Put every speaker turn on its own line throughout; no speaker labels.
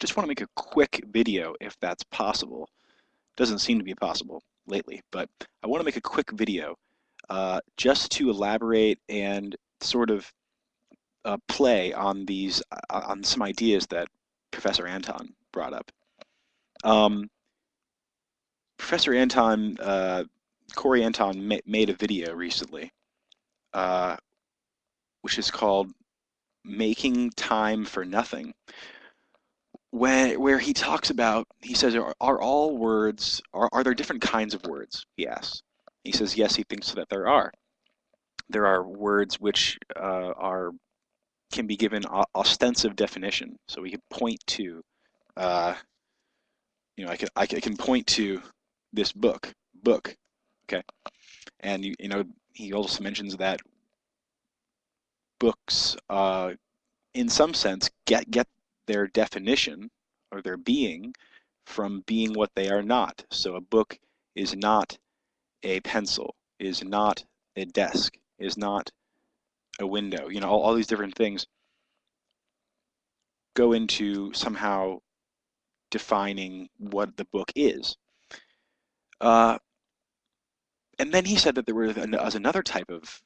just want to make a quick video if that's possible. Doesn't seem to be possible lately, but I want to make a quick video just to elaborate and sort of play on these on some ideas that Professor Anton brought up. Um, Professor Anton, Corey Anton made a video recently, uh, which is called "Making Time for Nothing," where he talks about, he says, are all words, are there different kinds of words? He asks. He says, yes, he thinks that there are. There are words which can be given ostensive definition. So we can point to, uh, I can point to this book, okay? And he also mentions that books, in some sense, get their definition or their being from being what they are not. So a book is not a pencil, is not a desk, is not a window. All these different things go into somehow defining what the book is. And then he said that there was another type of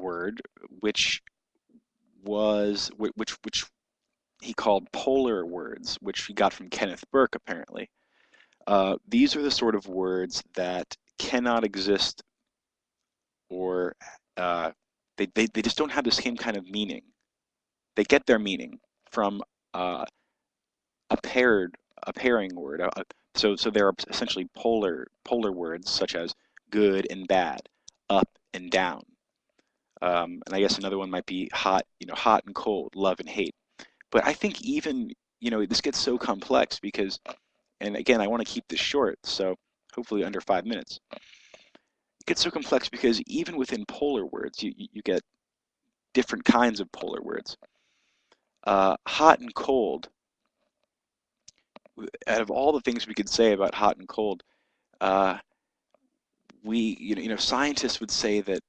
word which he called polar words, which he got from Kenneth Burke apparently. These are the sort of words that cannot exist, or they just don't have the same kind of meaning. They get their meaning from a pairing word. So there are essentially polar words such as good and bad, up and down. And I guess another one might be hot, hot and cold, love and hate. But I think even, this gets so complex because, and again, I want to keep this short, so hopefully under 5 minutes. It gets so complex because even within polar words, you get different kinds of polar words. Hot and cold, out of all the things we could say about hot and cold, scientists would say that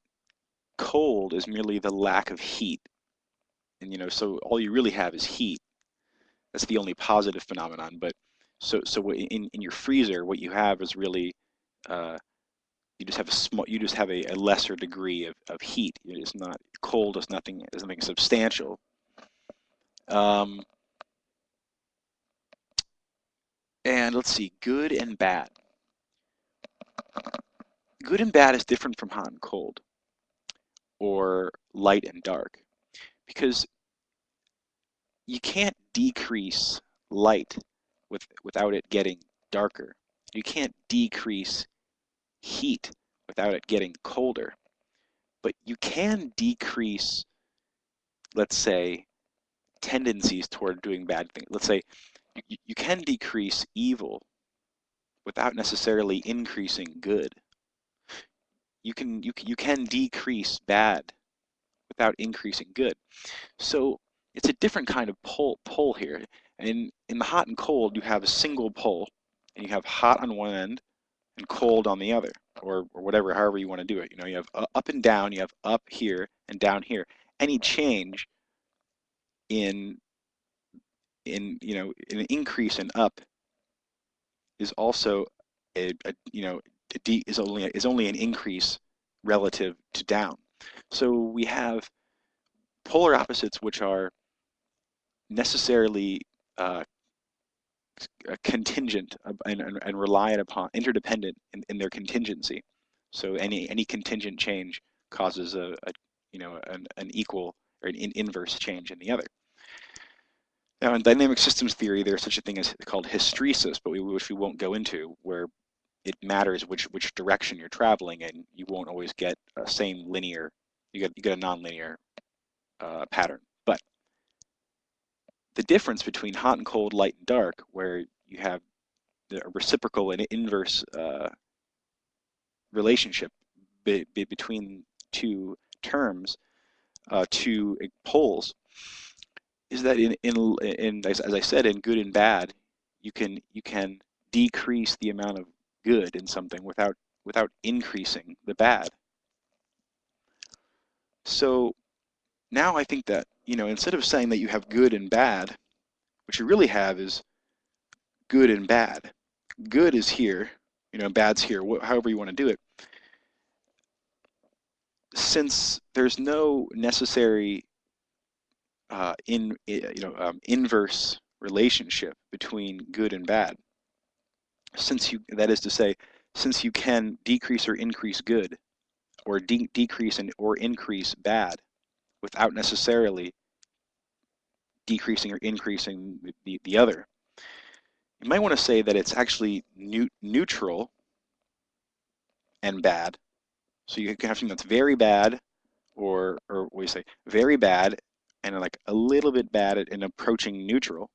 cold is merely the lack of heat. And so all you really have is heat. That's the only positive phenomenon. But so in your freezer, what you have is really you just have a lesser degree of heat. It's not cold. Is nothing substantial. And let's see, good and bad. Good and bad is different from hot and cold, or light and dark, because you can't decrease light without it getting darker. You can't decrease heat without it getting colder. But you can decrease, let's say, tendencies toward doing bad things. Let's say you can decrease evil without necessarily increasing good. You can decrease bad without increasing good. So it's a different kind of pull here. And in the hot and cold, you have a single pull, and you have hot on one end and cold on the other, or whatever, however you want to do it. You have up and down, you have up here and down here. Any change in an increase in up is also is only an increase relative to down. So we have polar opposites which are necessarily contingent and reliant upon, interdependent in their contingency. So any contingent change causes an equal or an inverse change in the other. Now, in dynamic systems theory, there's such a thing as called hysteresis, but which we won't go into, where it matters which direction you're traveling, and you won't always get a same linear. You get a nonlinear pattern. But the difference between hot and cold, light and dark, where you have the reciprocal and inverse relationship between two terms, two poles, is that as I said, in good and bad, you can decrease the amount of good in something without increasing the bad. So now I think that instead of saying that you have good and bad, what you really have is good and bad. Good is here, bad's here, however you want to do it. Since there's no necessary inverse relationship between good and bad, that is to say, since you can decrease or increase good, or decrease or increase bad, without necessarily decreasing or increasing the other, you might want to say that it's actually neutral and bad. So you can have something that's very bad, or what do you say, very bad, and like a little bit bad in approaching neutral.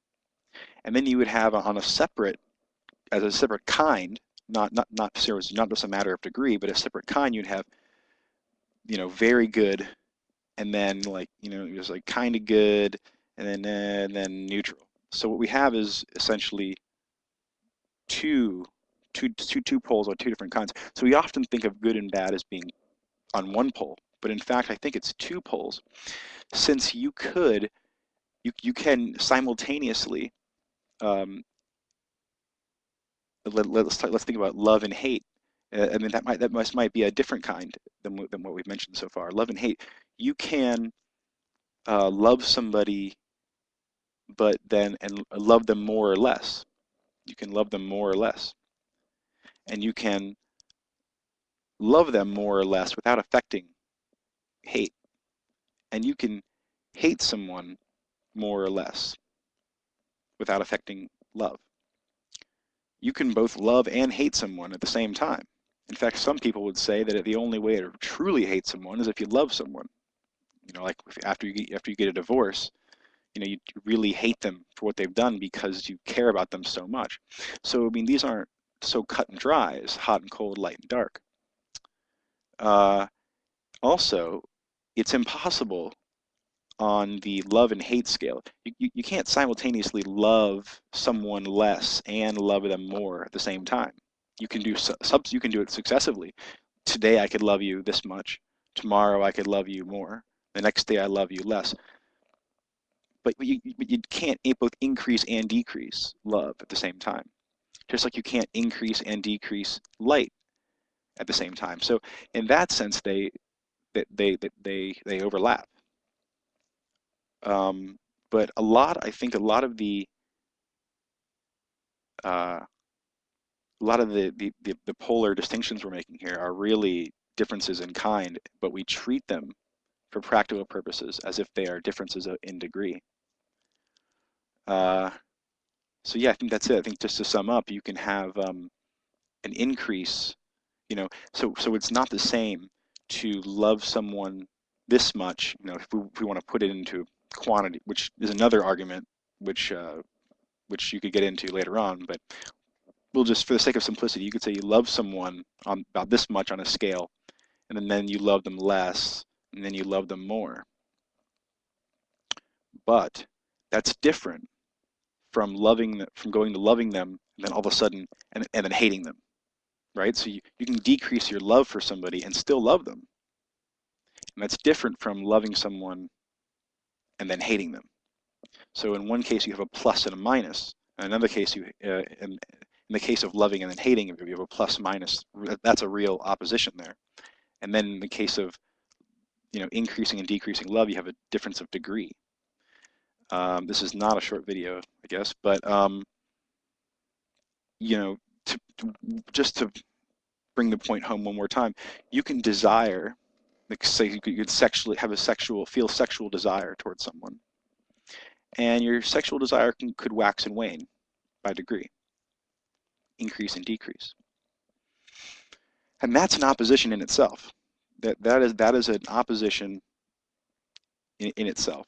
And then you would have as a separate kind, not just a matter of degree, but a separate kind. You'd have, very good, and then just like kind of good, and then neutral. So what we have is essentially two poles on two different kinds. So we often think of good and bad as being on one pole, but in fact I think it's two poles, since you can simultaneously, let's think about love and hate. I mean, that might be a different kind than what we've mentioned so far. Love and hate. You can love somebody, and love them more or less. You can love them more or less, and you can love them more or less without affecting hate, and you can hate someone more or less without affecting love. You can both love and hate someone at the same time. In fact, some people would say that the only way to truly hate someone is if you love someone. Like after you get a divorce, you really hate them for what they've done because you care about them so much. So I mean, these aren't so cut and dry as hot and cold, light and dark. Also, it's impossible on the love and hate scale. You can't simultaneously love someone less and love them more at the same time. You can do it successively. Today I could love you this much. Tomorrow I could love you more. The next day I love you less. But you can't both increase and decrease love at the same time. Just like you can't increase and decrease light at the same time. So in that sense, they overlap. But I think a lot of the polar distinctions we're making here are really differences in kind, but we treat them for practical purposes as if they are differences in degree. So yeah, I think that's it. I think just to sum up, you can have an increase, so it's not the same to love someone this much, if we want to put it into quantity, which is another argument, which you could get into later on, but we'll just, for the sake of simplicity, you could say you love someone on about this much on a scale, and then you love them less, and then you love them more. But that's different from going to loving them, and then all of a sudden, and then hating them, right? So you can decrease your love for somebody and still love them. And that's different from loving someone and then hating them. So in one case, you have a plus and a minus. In another case, in the case of loving and then hating, if you have a plus minus, that's a real opposition there. And then in the case of increasing and decreasing love, you have a difference of degree. This is not a short video, I guess, but just to bring the point home one more time, you can desire, like say you could feel sexual desire towards someone, and your sexual desire could wax and wane by degree, increase and decrease, and that's an opposition in itself. That is an opposition in itself.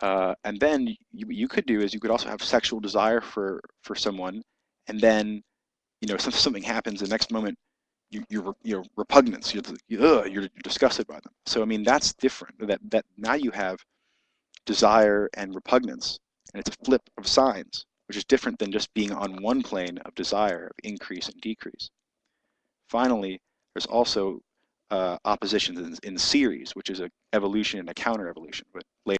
And then you could do is you could also have sexual desire for someone, and then something happens the next moment, you're repugnance, you're disgusted by them. So I mean, that's different. That now you have desire and repugnance, and it's a flip of signs, which is different than just being on one plane of desire, of increase and decrease. Finally, there's also oppositions in series, which is an evolution and a counter evolution. But later